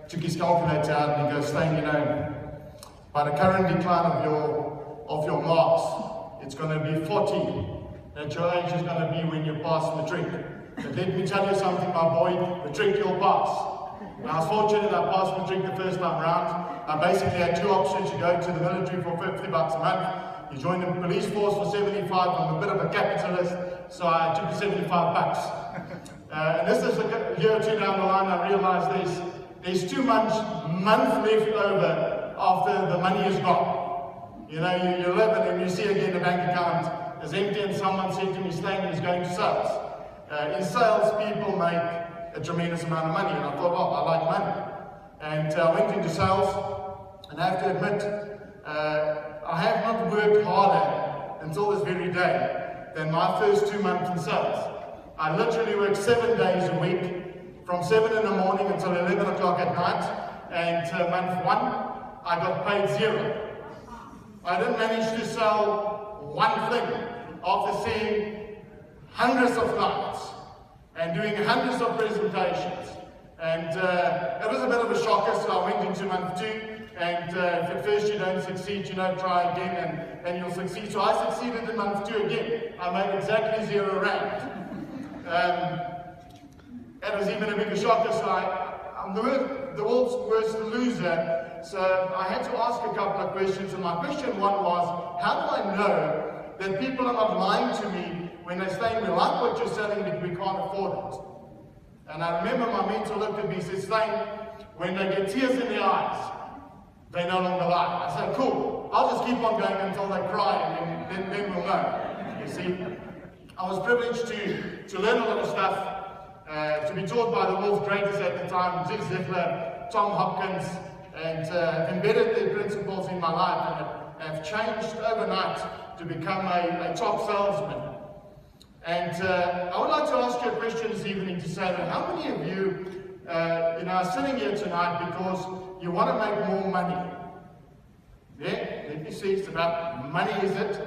took his calculator out and he goes, Stain, by the current decline of your marks, it's going to be 40 that your age is going to be when you pass matric. But let me tell you something, my boy, matric you'll pass. And I was fortunate I passed matric the first time round. I basically had two options. You go to the military for $50 a month, you join the police force for 75. I'm a bit of a capitalist, so I took the 75 bucks. And this is a year or two down the line, I realized there's 2 months left over after the money is gone. You live and then you see again the bank account is empty, and someone said to me, Stan, he's going to sales. In sales, people make a tremendous amount of money, and I thought, oh, I like money. And I went into sales, and I have to admit, I have not worked harder until this very day than my first 2 months in sales. I literally worked 7 days a week, from 7 in the morning until 11 o'clock at night, and month 1, I got paid 0. I didn't manage to sell one thing after seeing hundreds of clients and doing hundreds of presentations. And it was a bit of a shocker, so I went into month 2, and if at first you don't succeed, try again and you'll succeed. So I succeeded in month 2 again. I made exactly 0 rand. It was even a bigger shocker, so I'm the world's worst loser. So I had to ask a couple of questions, and my question 1 was, how do I know that people are not lying to me when they say, we like what you're selling, but we can't afford it? And I remember my mentor looked at me and said, Stain, when they get tears in their eyes, they no longer lie. I said, cool, I'll just keep on going until they cry, and then we'll know. You see, I was privileged to learn a lot of stuff, to be taught by the world's greatest at the time, Zig Ziglar, Tom Hopkins, and embedded their principles in my life, and have changed overnight to become a top salesman. And I would like to ask you a question this evening to say that how many of you, are sitting here tonight because you want to make more money? Yeah, let me see, it's about money, is it?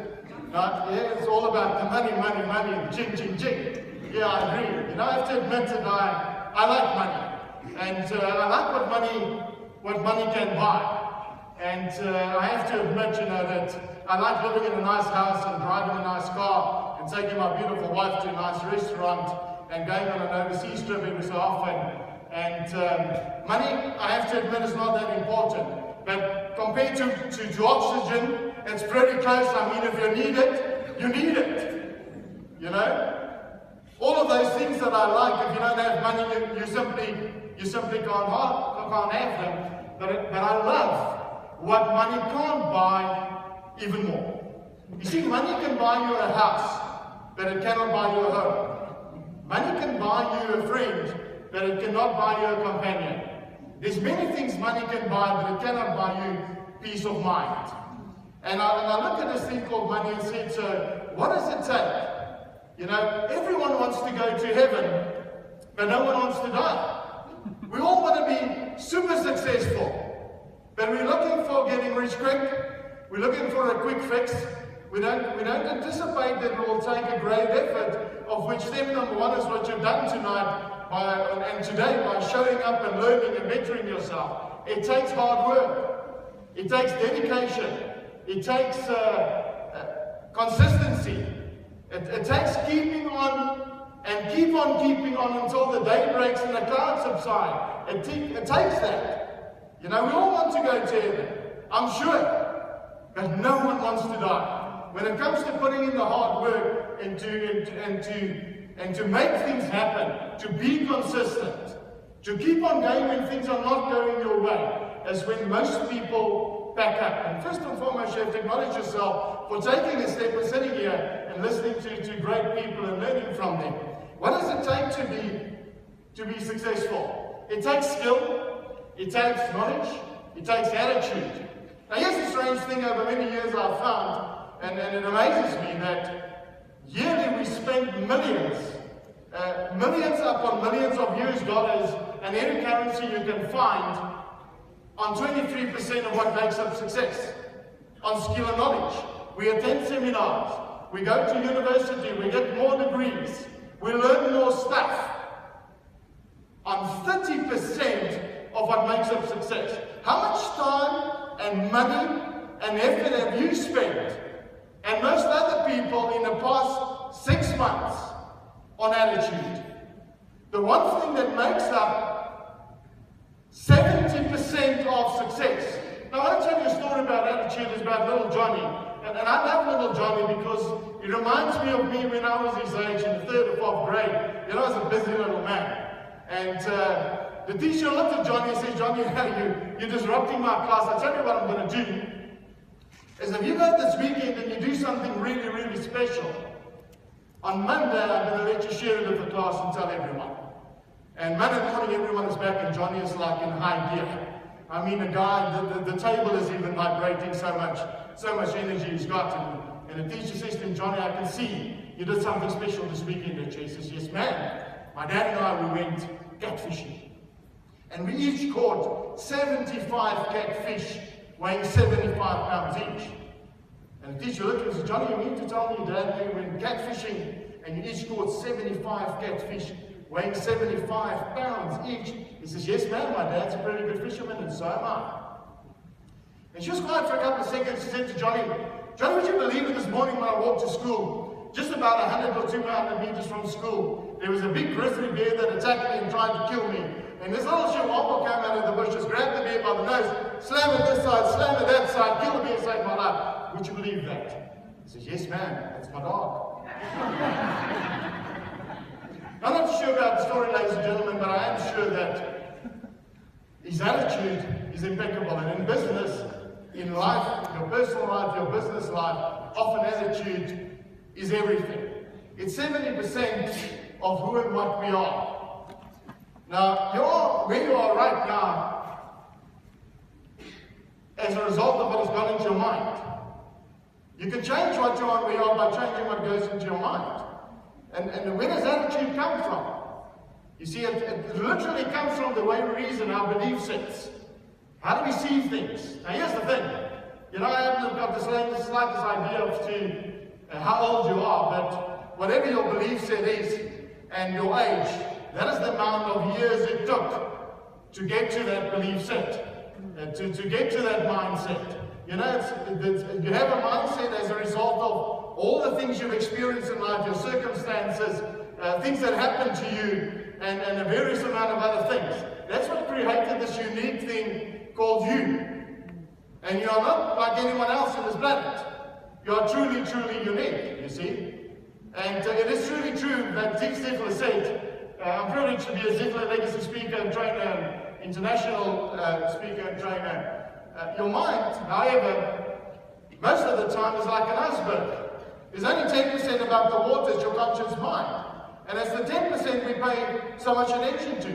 No, yeah, it's all about the money, ching, ching, ching. Yeah, I agree. I have to admit that I like money. And I like what money can buy. And I have to admit, that I like living in a nice house and driving a nice car and taking my beautiful wife to a nice restaurant and going on an overseas trip every so often. And money, I have to admit, is not that important. But compared to oxygen, it's pretty close. I mean, if you need it, you need it. All of those things that I like, if you don't have money, you simply can't have them. But I love what money can't buy even more. You see, money can buy you a house, but it cannot buy you a home. Money can buy you a friend, but it cannot buy you a companion. There's many things money can buy, but it cannot buy you peace of mind. And I look at this thing called money and said, so what does it take? Everyone wants to go to heaven, but no one wants to die. We all want to be super successful, but we're looking for getting rich quick. We're looking for a quick fix. We don't anticipate that it will take a great effort, of which step number 1 is what you've done tonight and today by showing up and learning and bettering yourself. It takes hard work. It takes dedication. It takes consistency. It takes keeping on and keep on keeping on until the day breaks and the clouds subside. It takes that. We all want to go to heaven, I'm sure, but no one wants to die. When it comes to putting in the hard work and to make things happen, to be consistent, to keep on going when things are not going your way, is when most people back up. And first and foremost, you have to acknowledge yourself for taking a step and sitting here and listening to great people and learning from them. What does it take to be successful? It takes skill, it takes knowledge, it takes attitude. Now here's a strange thing over many years I've found, and it amazes me that yearly we spend millions upon millions of US dollars and any currency you can find on 23% of what makes up success, on skill and knowledge. We attend seminars, we go to university, we get more degrees, we learn more stuff. On 30% of what makes up success. How much time and money and effort have you spent, and most other people, in the past 6 months on attitude? The one thing that makes up 70% of success. Now, I want to tell you a story about attitude. It's about little Johnny. And I love little Johnny because he reminds me of me when I was his age in the 3rd or 4th grade. You know, I was a busy little man. And the teacher looked at Johnny and said, "Johnny, you're disrupting my class. I'll tell you what I'm going to do. Is if you go this weekend and you do something really, really special, on Monday I'm going to let you share it with the class and tell everyone." And Monday morning everyone is back and Johnny is like in high gear. I mean, the table is even vibrating so much energy he's got. And the teacher says to him, "Johnny, I can see you did something special this weekend." And he says, "Yes, ma'am. My dad and I, we went catfishing. And we each caught 75 catfish, weighing 75 pounds each." And the teacher looked at him and said, "Johnny, you mean to tell me, Dad, you went catfishing and you each caught 75 catfish, weighing 75 pounds each?" He says, "Yes, ma'am, my dad's a pretty good fisherman and so am I." And she was quiet for a couple of seconds. She said to Johnny, "Johnny, would you believe it, this morning when I walked to school, just about 100 or 200 meters from school, there was a big grizzly bear that attacked me and tried to kill me. And this little chihuahua came out of the bushes, grabbed the bear by the nose, slammed it this side, slammed it that side, killed the bear, saved my life. Would you believe that?" He says, "Yes, ma'am, that's my dog." I'm not sure about the story, ladies and gentlemen, but I am sure that his attitude is impeccable. And in business, in life, your personal life, your business life, often attitude is everything. It's 70% of who and what we are. Now, where you are right now as a result of what has gone into your mind. You can change what you are and where you are by changing what goes into your mind. And where does attitude come from? You see, it literally comes from the way we reason, our belief sets. How do we see things? Now, here's the thing. You know, I haven't got the slightest idea of how old you are, but whatever your belief set is and your age, that is the amount of years it took to get to that belief set, to get to that mindset. You know, you have a mindset as a result of all the things you've experienced in life, your circumstances, things that happen to you, and a various amount of other things. That's what created this unique thing called you. And you are not like anyone else on this planet. You are truly, truly unique, you see. And it is truly true that Zig Ziglar said, I'm privileged to be a Ziglar legacy speaker and trainer, international speaker and trainer. Your mind, however, most of the time is like an iceberg. There's only 10% above the water is your conscious mind. And it's the 10% we pay so much attention to.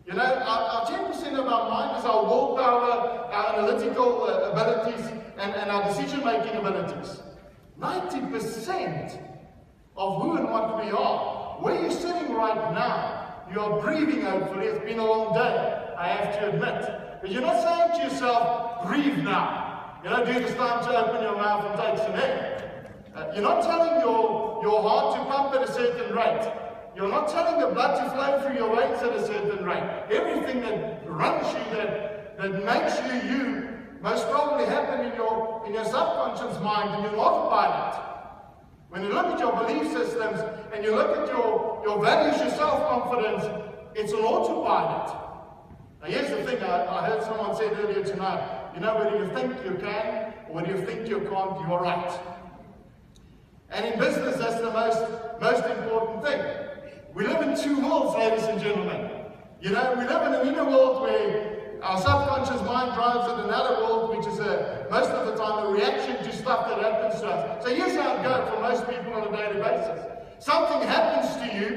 You know, our 10% of our mind is our willpower, our analytical abilities, and our decision-making abilities. 90% of who and what we are, where you're sitting right now, you are breathing hopefully. It's been a long day, I have to admit. But you're not saying to yourself, breathe now. You know, this time to open your mouth and take some air. You're not telling your heart to pump at a certain rate. You're not telling the blood to flow through your veins at a certain rate. Everything that runs you, that makes you, most probably happen in your subconscious mind, and you're autopilot. When you look at your belief systems and you look at your values, your self-confidence, it's an autopilot. Now here's the thing, I heard someone say earlier tonight, you know, whether you think you can or whether you think you can't, you're right. And in business, that's the most important thing. We live in two worlds, ladies and gentlemen. You know, we live in an inner world where our subconscious mind drives in another world, which is most of the time a reaction to stuff that happens to us. So here's how it goes for most people on a daily basis. Something happens to you,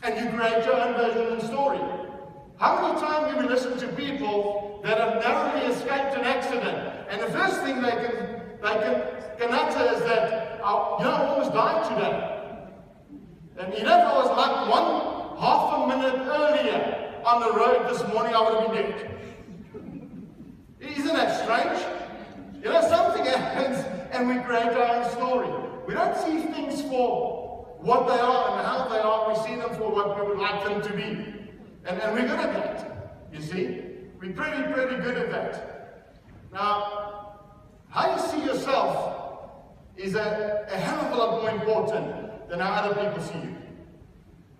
and you create your own version of the story. How many times do we listen to people that have narrowly escaped an accident, and the first thing they can utter is that, you know, I almost died today. And you know, if I was like half a minute earlier on the road this morning, I would have been dead. Isn't that strange? You know, something happens and we create our own story. We don't see things for what they are and how they are. We see them for what we would like them to be. And we're good at that. You see? We're pretty good at that. Now, how you see yourself is a hell of a lot more important than how other people see you.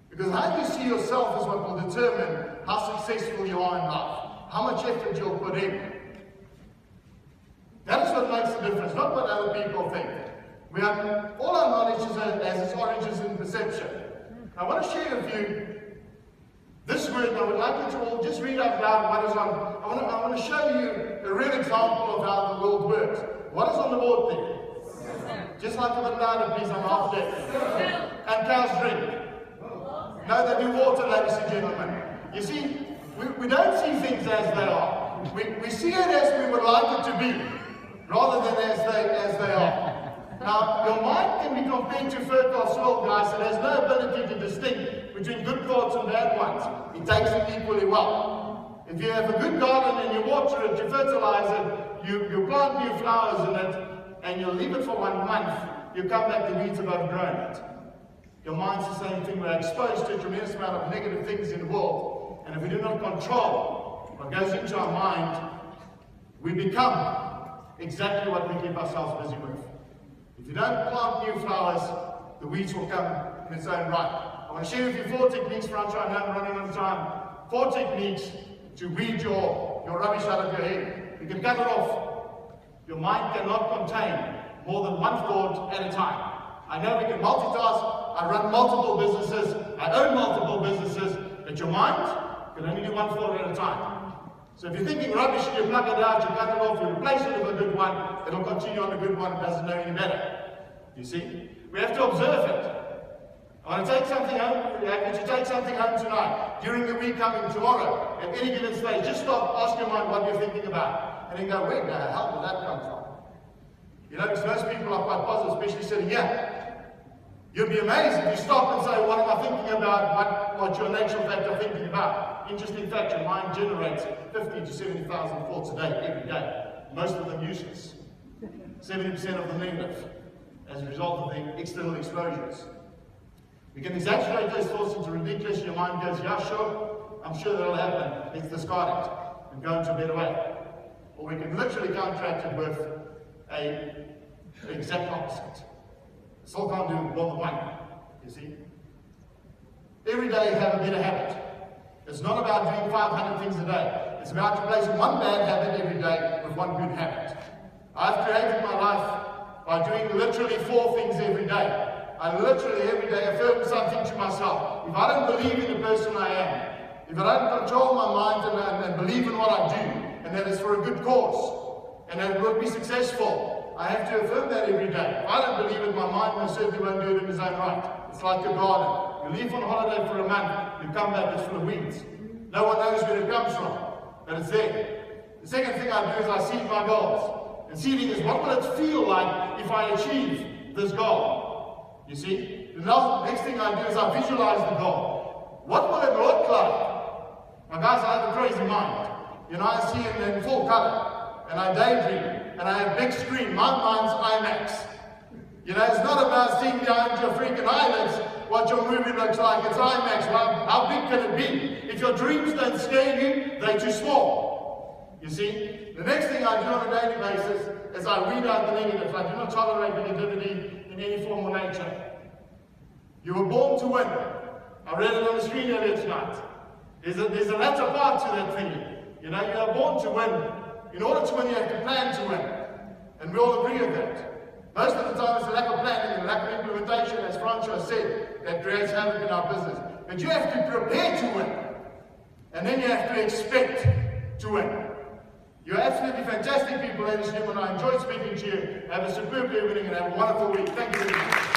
Because how you see yourself is what will determine how successful you are in life, how much effort you'll put in. That is what makes the difference, not what other people think. All our knowledge has its origins in perception. I want to share with you this word, and I would like you to all just read out loud what is on. I want to show you a real example of how the world works. What is on the board there? Just like with the louder, please, I'm half deaf. And cows drink. No, they do water, ladies and gentlemen. You see, we don't see things as they are. We see it as we would like it to be, rather than as they are. Now, your mind can be compared to fertile soil, guys, that has no ability to distinguish between good thoughts and bad ones. It takes them equally well. If you have a good garden and you water it, you fertilize it, you plant new flowers in it, and you leave it for 1 month, you come back, the weeds have outgrown it. Your mind's the same thing. We're exposed to a tremendous amount of negative things in the world. And if we do not control what goes into our mind, we become exactly what we keep ourselves busy with. If you don't plant new flowers, the weeds will come in its own right. I want to share with you 4 techniques, Francois. I know I'm running out of time. 4 techniques to weed your rubbish out of your head. You can cut it off. Your mind cannot contain more than 1 thought at a time. I know we can multitask. I run multiple businesses. I own multiple businesses. But your mind can only do 1 thought at a time. So if you're thinking rubbish, you plug it out, you cut it off, you replace it with a good one, it'll continue on a good one, it doesn't know any better. You see? We have to observe it. I want to take something home. You to take something home tonight, during the week coming tomorrow, at any given stage. Just stop, ask your mind what you're thinking about, and then go, where the hell did that come from? You know, because most people are quite positive, especially sitting here. You'd be amazed if you stop and say, what am I thinking about, what your natural fact are thinking about. Interesting fact, your mind generates 50 to 70,000 thoughts a day, every day. Most of them useless. 70% of them negative, as a result of the external exposures. We can exaggerate those thoughts into ridiculous. Your mind goes, yeah, sure, I'm sure that'll happen. Let's discard it and go into a better way. Or we can literally counteract it with an exact opposite. Still can't do more than one, you see. Every day have a better habit. It's not about doing 500 things a day. It's about replacing 1 bad habit every day with 1 good habit. I've created my life by doing literally 4 things every day. I literally every day affirm something to myself. If I don't believe in the person I am, if I don't control my mind and believe in what I do, and that it's for a good cause, and that it will be successful, I have to affirm that every day. If I don't believe it, my mind most certainly won't do it in its own right. It's like a garden. You leave on holiday for a month, you come back, it's full of weeds. No one knows where it comes from, but it's there. The second thing I do is I seed my goals. And seeding is, what will it feel like if I achieve this goal? You see? The next thing I do is I visualize the goal. What will it look like? Now guys, I have a crazy mind. You know, I see it in full color, and I daydream. And I have big screen. My mind's IMAX. You know, it's not about seeing behind your freaking eyelids what your movie looks like. It's IMAX. Well, how big can it be? If your dreams don't scare you, they're too small. You see? The next thing I do on a daily basis is I weed out the negatives. I do not tolerate negativity in any form or nature. You were born to win. I read it on the screen earlier tonight. There's a latter part to that thing. You know, you are born to win. In order to win, you have to plan to win. And we all agree with that. Most of the time, it's a lack of planning and a lack of implementation, as Francois said, that creates havoc in our business. But you have to prepare to win. And then you have to expect to win. You're absolutely fantastic people, ladies and gentlemen. I enjoyed speaking to you. Have a superb evening and have a wonderful week. Thank you very much.